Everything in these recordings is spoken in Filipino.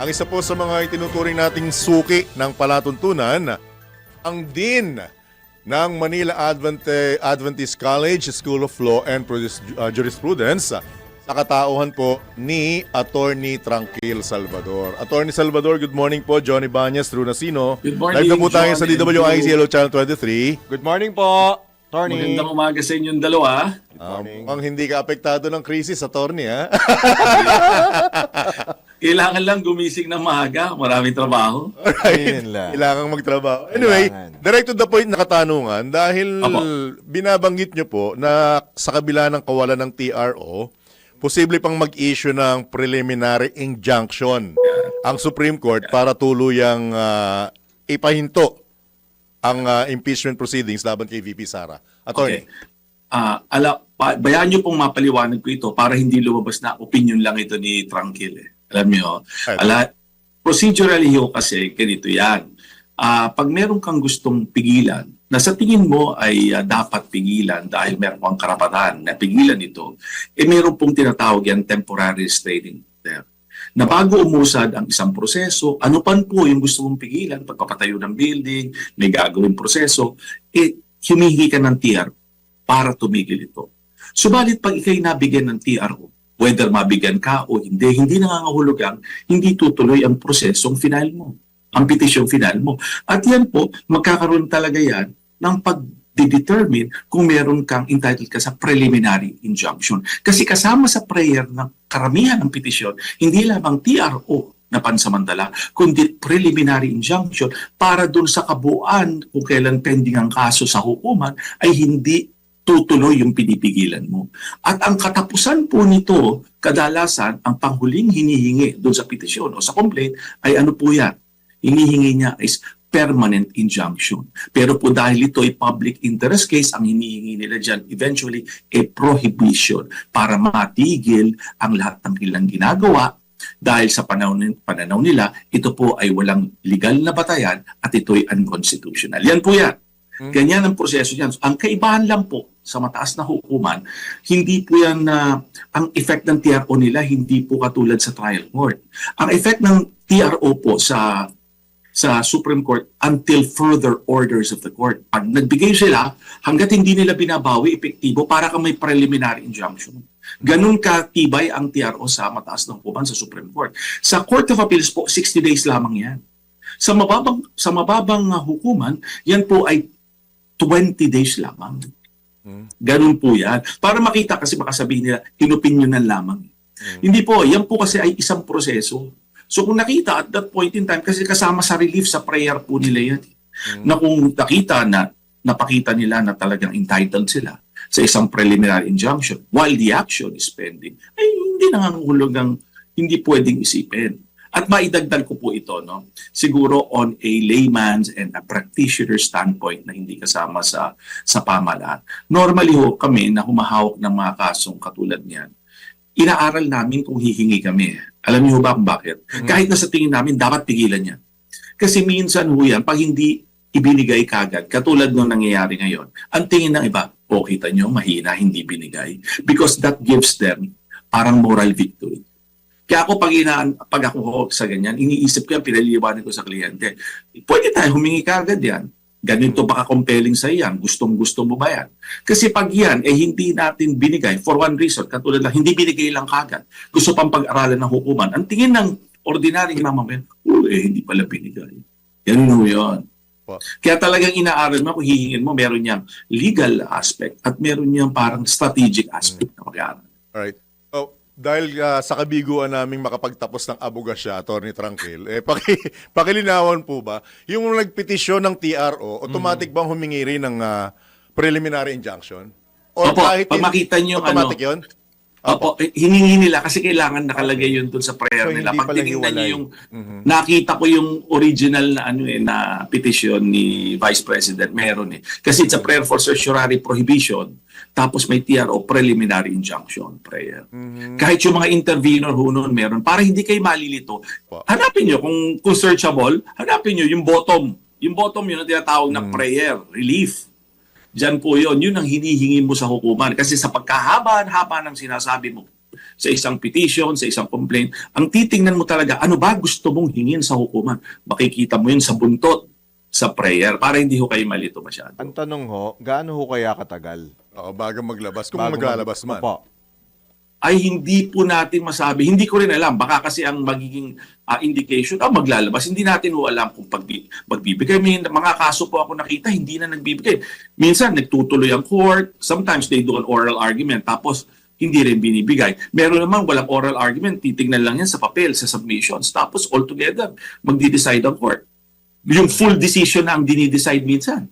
Ang isa po sa mga itinuturing nating suki ng palatuntunan, ang Dean ng Manila Adventist College School of Law and Jurisprudence sa katauhan po ni Attorney Tranquil Salvador. Attorney Salvador, good morning po. Johnny Banyas, Drew Nasino. Good morning, Live na po tayo John sa DWIC Hello Channel 23. Good morning po, Attorney. Magandang umaga sa inyong dalawa. Ang hindi ka apektado ng krisis, Attorney, ha? Kailangan lang gumising ng maaga. Maraming trabaho. Alright. Ayun lang. Kailangan magtrabaho. Anyway, Kailangan. direct to the point na katanungan dahil Apo. binabanggit nyo po na sa kabila ng kawalan ng TRO, posible pang mag-issue ng preliminary injunction ang Supreme Court para tuluyang ipahinto ang impeachment proceedings laban kay VP Sara. Attorney. Okay. Bayaan nyo pong mapaliwanag ko ito para hindi lumabas na opinion lang ito ni Tranquil. Alam nyo, procedurally ho kasi ganito yan. Pag meron kang gustong pigilan, na sa tingin mo ay dapat pigilan dahil meron kang karapatan na pigilan ito, meron pong tinatawag yan temporary restraining order. Na bago umusad ang isang proseso, ano pan po yung gusto mong pigilan, pagpapatayo ng building, may gagawin proseso, humihingi ka ng TRO para tumigil ito. Subalit pag ikay nabigyan ng TRO, whether mabigyan ka o hindi nangangahulugang hindi tutuloy ang prosesong final mo, ang petisyong final mo. At yan po, magkakaroon talaga yan ng pag-determine kung meron kang entitled ka sa preliminary injunction. Kasi kasama sa prayer ng karamihan ng petisyon, hindi lamang TRO na pansamantala, kundi preliminary injunction para dun sa kabuuan kung kailan pending ang kaso sa hukuman ay hindi tutuloy yung pinipigilan mo. At ang katapusan po nito, kadalasan, ang panghuling hinihingi doon sa petisyon o sa complaint ay ano po yan? Hinihingi niya is permanent injunction. Pero po dahil ito ay public interest case, ang hinihingi nila dyan eventually a prohibition para matigil ang lahat ng ilang ginagawa dahil sa pananaw nila, ito po ay walang legal na batayan at ito ay unconstitutional. Yan po yan. Ganyan ang proseso niyan. Ang kaibahan lang po sa mataas na hukuman, hindi po yan ang effect ng TRO nila, hindi po katulad sa trial court. Ang effect ng TRO po sa Supreme Court until further orders of the court. Pag nagbigay sila, hanggat hindi nila binabawi, epektibo, para kang may preliminary injunction. Ganun katibay ang TRO sa mataas na hukuman sa Supreme Court. Sa Court of Appeals po, 60 days lamang yan. Sa mababang hukuman, yan po ay 20 days lamang. Ganun po yan. Para makita kasi baka sabihin nila, inopinyonan lamang. Hindi po, yan po kasi ay isang proseso. So kung nakita at that point in time, kasi kasama sa relief sa prayer po nila yan. Na kung nakita na, napakita nila na talagang entitled sila sa isang preliminary injunction while the action is pending, ay hindi nangangahulugang hindi pwedeng isipin. At maidagdag ko po ito, no? Siguro on a layman's and a practitioner's standpoint na hindi kasama sa pamahalaan. Normally ho kami na humahawak ng mga kasong katulad niyan, inaaral namin kung hihingi kami. Alam niyo ba kung bakit? Kahit na sa tingin namin, dapat pigilan niya. Kasi minsan ho yan, pag hindi ibinigay kagad, katulad ng nangyayari ngayon, ang tingin ng iba, kita nyo, mahina, hindi binigay. Because that gives them parang moral victory. Kaya ako pag ako sa ganyan, iniisip ko yan, pinaliliwanag ko sa kliyente. Pwede tayo humingi kagad yan. Ganito baka compelling sa yan. Gustong-gusto mo ba yan? Kasi pag yan, hindi natin binigay for one reason. Katulad lang, hindi binigay lang kagad. Gusto pang pag-aralan ng hukuman. Ang tingin ng ordinaryong mamamayan, hindi pala binigay. Yan mo yun. Kaya talagang inaaral mo, kung hihingin mo, meron niyang legal aspect at meron niyang parang strategic aspect na pag-aaral. Alright. Dahil sa kabiguan naming makapagtapos ng abogasya, Attorney Tranquil, pakilinawan po ba, yung nagpetisyon ng TRO, automatic bang humingi rin ng preliminary injunction? O Opo, kahit pag makita nyo automatic yun? Opo, hiningi nila kasi kailangan nakalagay yun dun sa prayer So, nila. hindi Pag pala tinignan nyo hiwalay. yung, nakita ko yung original na petition ni Vice President, meron eh. Kasi it's a prayer for certiorari prohibition, tapos may TRO, preliminary injunction prayer. Kahit yung mga intervenor ho noon meron, para hindi kayo malilito, hanapin nyo, kung searchable, hanapin nyo yung bottom. Yung bottom yun ang tinatawag na prayer, relief. Diyan po yun ang hinihingi mo sa hukuman. Kasi sa pagkahaba-haba ng sinasabi mo, sa isang petition, sa isang complaint, ang titingnan mo talaga, ano ba gusto mong hingin sa hukuman? Makikita mo yun sa buntot, sa prayer, para hindi ho kayo malito masyado. Ang tanong ho, gaano ho kaya katagal? Bago maglabas, kung Bago maglalabas man. Opo. Ay hindi po natin masabi. Hindi ko rin alam. Baka kasi ang magiging indication, maglalabas. Hindi natin ho alam kung magbibigay. May mga kaso po ako nakita, hindi na nagbibigay. Minsan, nagtutuloy ang court. Sometimes they do an oral argument. Tapos, hindi rin binibigay. Meron naman walang oral argument. Titignan lang yan sa papel, sa submissions. Tapos, altogether, magdi-decide ang court. Yung full decision na ang dinidecide minsan.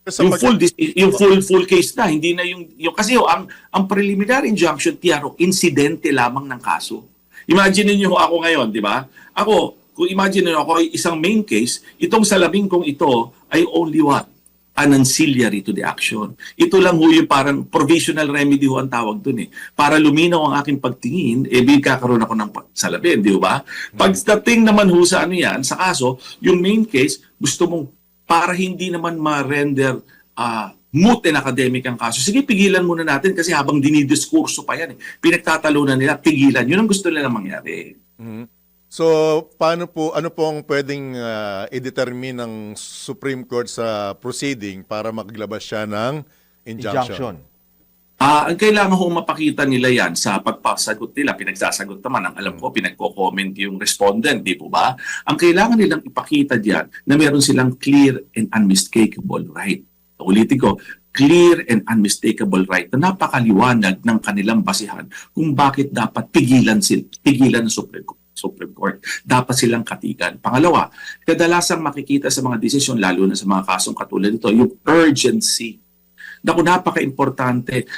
Yung full case na, hindi na yung kasi ang preliminary injunction TRO insidente lamang ng kaso. Imagine niyo ako ngayon, di ba? Kung imagine niyo ako ay isang main case, itong salamin kong ito ay only what? An ancillary to the action. Ito lang ho yung parang provisional remedy ho ang tawag dun eh. Para luminaw ang aking pagtingin, kakaroon ako ng salamin, di ba? Pagdating naman ho sa ano yan, sa kaso, yung main case, gusto mong para hindi naman ma-render moot and academic ang kaso. Sige, pigilan muna natin kasi habang dinidiskurso pa yan, pinagtatalunan nila, pigilan. Yun ang gusto nila mangyari. So, ano po ang pwedeng i-determine ng Supreme Court sa proceeding para maglabas siya ng injunction? Ang kailangan ho mapakita nila yan sa pagpasagot nila, pinagsasagot naman, ang alam ko, pinagko-comment yung respondent, di po ba? Ang kailangan nilang ipakita diyan na meron silang clear and unmistakable right. Ulitin ko, clear and unmistakable right na napakaliwanag ng kanilang basihan kung bakit dapat pigilan ng Supreme Court. Dapat silang katigan. Pangalawa, kadalasang makikita sa mga desisyon, lalo na sa mga kasong katulad nito, yung urgency. Naku, napaka-importante.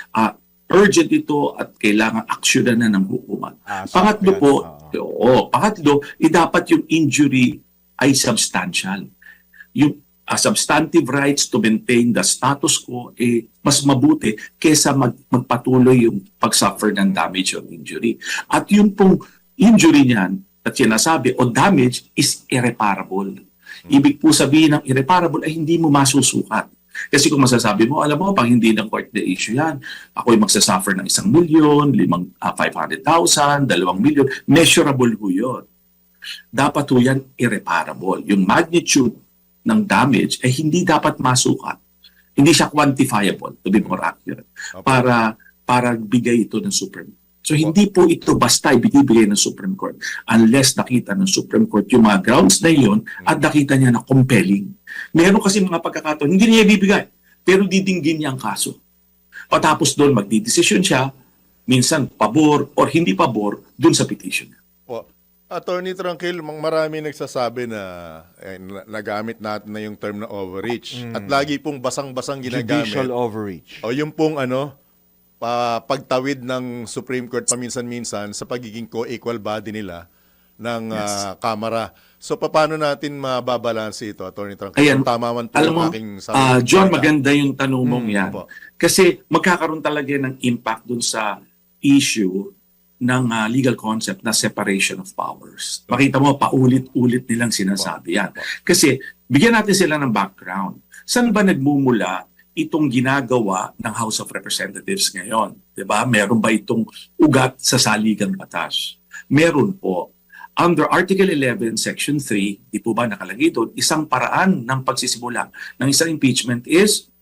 Urgent ito at kailangan aksyonan na ng hukuman. Pangatlo, dapat yung injury ay substantial. Yung substantive rights to maintain the status quo mas mabuti kesa magpatuloy yung pag-suffer ng damage or injury. At yung pong injury niyan at sinasabi o damage is irreparable. Ibig po sabihin ng irreparable ay hindi mo masusukat. Kasi kung masasabi mo, alam mo, pag hindi ng court the issue yan, ako ay magsasuffer ng 1 milyon, 500,000, 2 milyon, measurable ho yun. Dapat ho yan irreparable. Yung magnitude ng damage ay hindi dapat masukat. Hindi siya quantifiable, to be more accurate, para bigay ito ng Supreme Court. So hindi po ito basta ibigay ng Supreme Court unless nakita ng Supreme Court yung mga grounds na yun at nakita niya na compelling. Meron kasi mga pagkakataon, hindi niya ibibigay, pero didinggin niya ang kaso. Patapos doon, magdidesisyon siya, minsan pabor or hindi pabor doon sa petition. Attorney Tranquil, marami nagsasabi na nagamit natin na yung term na overreach. At lagi pong basang-basang ginagamit. Judicial overreach. O yung pong pagtawid ng Supreme Court paminsan-minsan sa pagiging co-equal body nila ng Kamara. So paano natin mababalanse ito, Attorney Tranquil? Ayan, tama man po alam mo, aking sabi. John, maganda yung tanong mong yan. Po. Kasi magkakaroon talaga ng impact dun sa issue ng legal concept na separation of powers. Makita mo, paulit-ulit nilang sinasabi yan. Kasi bigyan natin sila ng background. Saan ba nagmumula itong ginagawa ng House of Representatives ngayon? Diba? Meron ba itong ugat sa saligang batas? Meron po. Under Article 11, Section 3, di po ba nakalagay doon, isang paraan ng pagsisimula ng isang impeachment is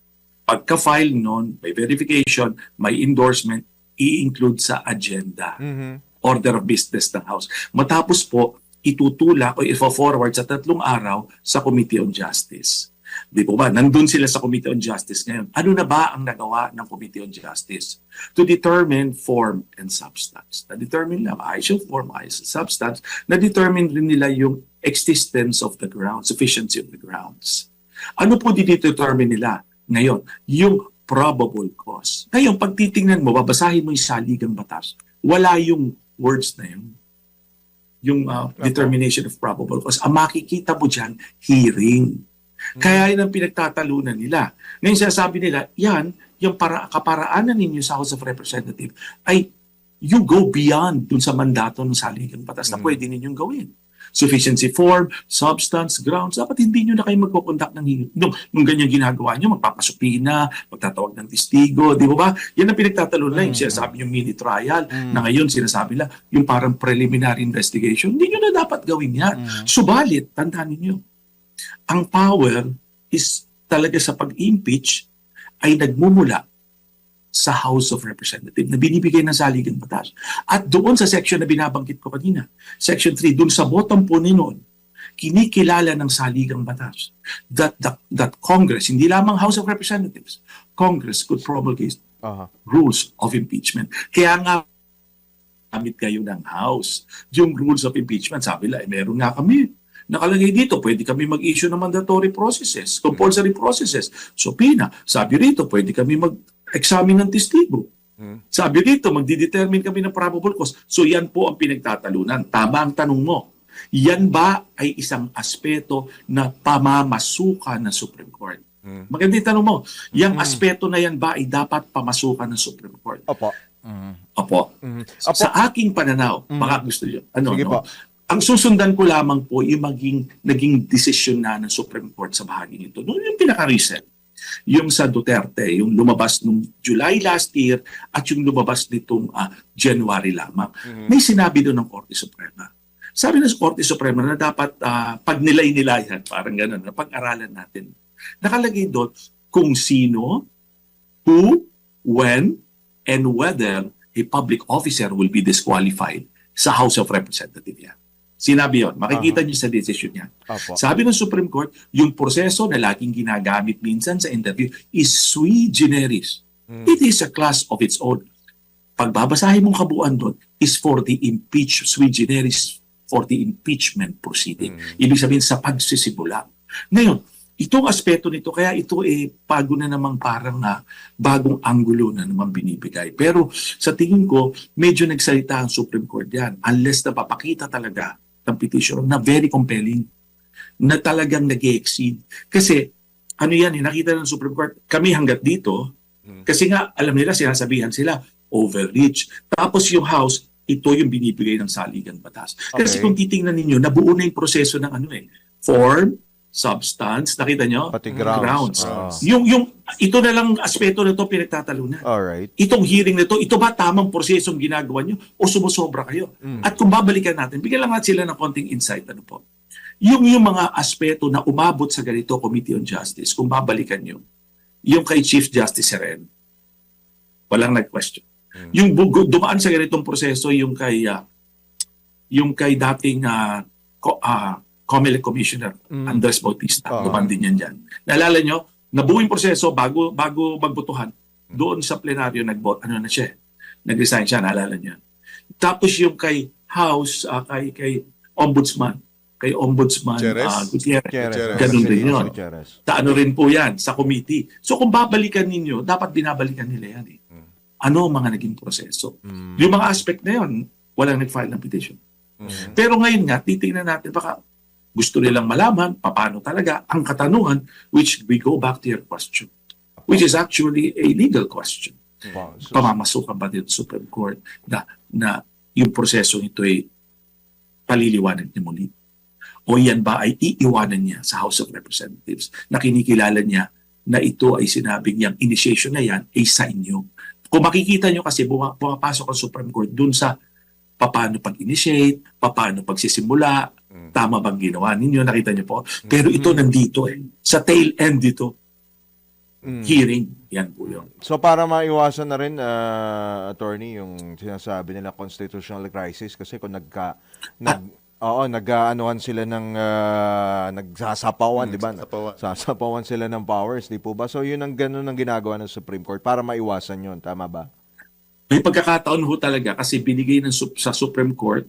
pagka-file nun, may verification, may endorsement, i-include sa agenda, order of business ng House. Matapos po, itutulak o i-forward sa 3 araw sa Committee on Justice. Di po ba? Nandun sila sa Committee on Justice ngayon. Ano na ba ang nagawa ng Committee on Justice? To determine form and substance. Na-determine nila, ayos yung form, ayos yung substance. Na-determine rin nila yung existence of the grounds, sufficiency of the grounds. Ano po didetermine nila ngayon? Yung probable cause. Ngayon, pag titingnan mo, babasahin mo yung saligang batas, wala yung words na yun. Yung determination of probable cause. Ang makikita mo dyan, hearing. Kaya yun ang pinagtatalunan nila. Ngayon, sinasabi nila, yan, yung kaparaanan ninyo sa House of Representatives ay you go beyond dun sa mandato ng saligang batas na pwede ninyong gawin. Sufficiency form, substance, grounds, dapat hindi nyo na kayo magkukondak ng hearing. Nung ganyan ginagawa nyo, magpapasupiin na, magtatawag ng testigo, di ba ba? Yan ang pinagtatalo na yung sinasabi yung mini trial, na ngayon sinasabi lang yung parang preliminary investigation. Hindi nyo na dapat gawin yan. Subalit, tandaan ninyo, ang power is talaga sa pag-impeach ay nagmumula sa House of Representatives na binibigay ng saligang batas. At doon sa section na binabanggit ko kanina, Section 3, doon sa bottom po noon, kinikilala ng saligang batas that Congress, hindi lamang House of Representatives, Congress could promulgate rules of impeachment. Kaya nga, gamit kayo ng House. Yung rules of impeachment, sabi lang, meron nga kami. Nakalagay dito, pwede kami mag-issue ng mandatory processes, compulsory processes. Subpoena, sabi rito, pwede kami mag-examine ng testigo. Sabi rito, magdidetermine kami ng probable cause. So yan po ang pinagtatalunan. Tama ang tanong mo. Yan ba ay isang aspeto na pamamasukan ng Supreme Court? Maganda yung tanong mo. Yung aspeto na yan ba ay dapat pamasukan ng Supreme Court? Opo. Opo. Sa aking pananaw, baka gusto nyo. Sige po. Ang susundan ko lamang po yung naging desisyon na ng Supreme Court sa bahaging ito. Noon yung pinaka-recent, yung sa Duterte, yung lumabas nung July last year at yung lumabas nitong January lamang. May sinabi doon ng Korte Suprema. Sabi ng Korte Suprema na dapat pag nilay-nilayan, parang gano'n, na pag-aralan natin. Nakalagay doon kung sino, who, when, and whether a public officer will be disqualified sa House of Representatives yan. Sinabi yon, makikita niyo sa decision niya. Sabi ng Supreme Court, yung proseso na laging ginagamit minsan sa interview is sui generis. It is a class of its own. Pagbabasahin mong kabuuan doon is for the sui generis for the impeachment proceeding. Ibig sabihin sa pagsisimula. Ngayon, itong aspeto nito, kaya ito bago na namang parang bagong anggulo na naman binibigay. Pero sa tingin ko, medyo nagsalita ang Supreme Court yan unless napapakita talaga ng petitioner na very compelling, na talagang nag-exceed. Kasi, ano yan, nakita ng Supreme Court, kami hanggat dito, kasi nga, alam nila, sinasabihan sila, overreach. Tapos yung House, ito yung binibigay ng saligang batas. Kasi kung titingnan ninyo, nabuo na yung proseso ng form, substance, nakita nyo? Pati grounds. Ito na lang aspeto na ito pinagtatalunan. Alright. Itong hearing na ito ba tamang prosesong ginagawa nyo o sumusobra kayo? At kung babalikan natin, bigyan lang natin sila ng konting insight. Ano po? Yung mga aspeto na umabot sa ganito Committee on Justice, kung babalikan nyo, yung kay Chief Justice Seren, walang nag-question. Yung dumaan sa ganitong proseso, yung kay dating COMELEC Commissioner Andres Bautista, dumaan din yan dyan. Naalala nyo, nabuo yung proseso bago magbotohan. Doon sa plenaryo nag-resign siya, naalala nyo. Tapos yung kay House, kay Ombudsman, Gutierrez, ganun din yun. Sa rin po yan, sa committee. So kung babalikan ninyo, dapat binabalikan nila yan. Ano ang mga naging proseso? Yung mga aspect na yun, walang nag-file ng petition. Pero ngayon nga, titingnan natin, baka gusto nilang malaman paano talaga ang katanungan, which we go back to your question, which is actually a legal question. Pamamasukan ba dito sa Supreme Court na yung proseso nito ay paliliwanag niya muli? O yan ba ay iiwanan niya sa House of Representatives na kinikilala niya na ito ay sinabing yung initiation na yan ay sa inyo? Kung makikita nyo kasi pumapasok ang Supreme Court dun sa paano pag-initiate, paano pagsisimula, tama bang ginawa ninyo, nakita niyo po. Pero ito nandito sa tail end dito, hearing, yan po yun. So para maiwasan na rin, attorney, yung sinasabi nila constitutional crisis, kasi kung nag-aanohan sila ng nagsasapawan, di ba? Sasapawan sila ng powers, di po ba? So yun ang ganun ang ginagawa ng Supreme Court para maiwasan yun, tama ba? May pagkakataon ho talaga kasi binigay sa Supreme Court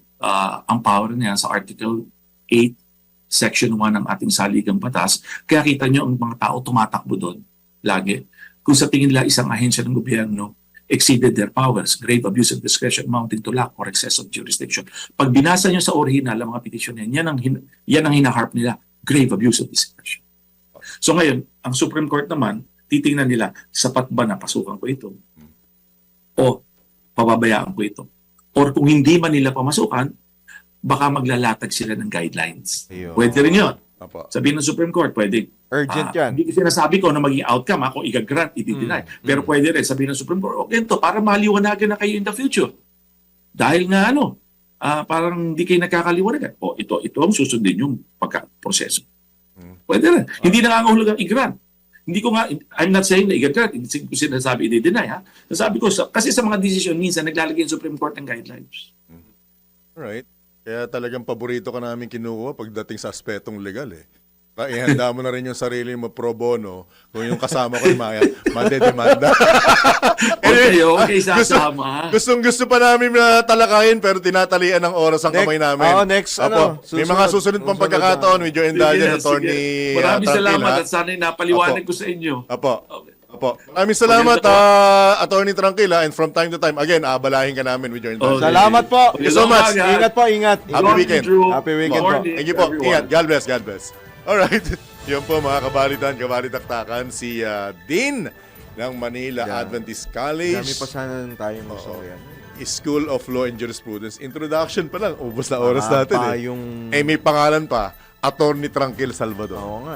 ang power niya sa Article 8, Section 1 ng ating saligang batas. Kaya kita nyo ang mga tao tumatakbo doon lagi. Kung sa tingin nila isang ahensya ng gobyerno exceeded their powers, grave abuse of discretion amounting to lack or excess of jurisdiction. Pag binasa nyo sa original ang mga petition yan ang hinaharp nila, grave abuse of discretion. So ngayon, ang Supreme Court naman, titingnan nila, sapat ba na pasukan ko ito? O pababayaan ko ito? Or kung hindi man nila pamasukan, baka maglalatag sila ng guidelines. Ayun. Pwede rin yun. Apo. Sabihin ng Supreme Court, pwede. Urgent yan. Hindi ko sinasabi ko na maging outcome, ako i-grant, i-deny. Pero pwede rin sabihin ng Supreme Court, okay to, para maliwanagan na kayo in the future. Dahil nga parang hindi kayo nagkakaliwanagan. O ito ang susundin yung pagka-proseso. Pwede rin. Hindi nangangahulugang i-grant. Hindi ko nga, I'm not saying na i-grant, hindi ko sinasabi i-deny ha. Nasabi ko, kasi sa mga desisyon minsan, naglalagay yung Supreme Court ng guidelines. Alright. Kaya talagang paborito ka namin kinukuha pagdating sa aspetong legal eh. Ihanda mo na rin yung sarili mo pro bono kung yung kasama ko yung madedemanda. Okay, sasama. Gusto pa namin na talakayin pero tinatalian ng oras ang kamay namin. Next, Opo, may mga susunod pang pagkakataon with your indulgence, Attorney Maraming salamat Tranquil, at sana'y napaliwanag Apo. ko sa inyo. Apo. Opo. Maraming salamat, Attorney Tranquila, and from time to time, again, aabalahin ka namin with your indulgence. Salamat po. Thank you so much. Ingat po, ingat. Happy weekend. Happy weekend po. Thank you po. Ingat. God bless, God bless. Alright. Yun po mga kabalitaktakan, si Dean ng Manila Adventist College. Dami pa sana tayong gusto yan. School of Law and Jurisprudence. Introduction pa lang. Ubus na oras natin Pa eh. yung... May pangalan pa. Attorney Tranquil Salvador. Oo nga.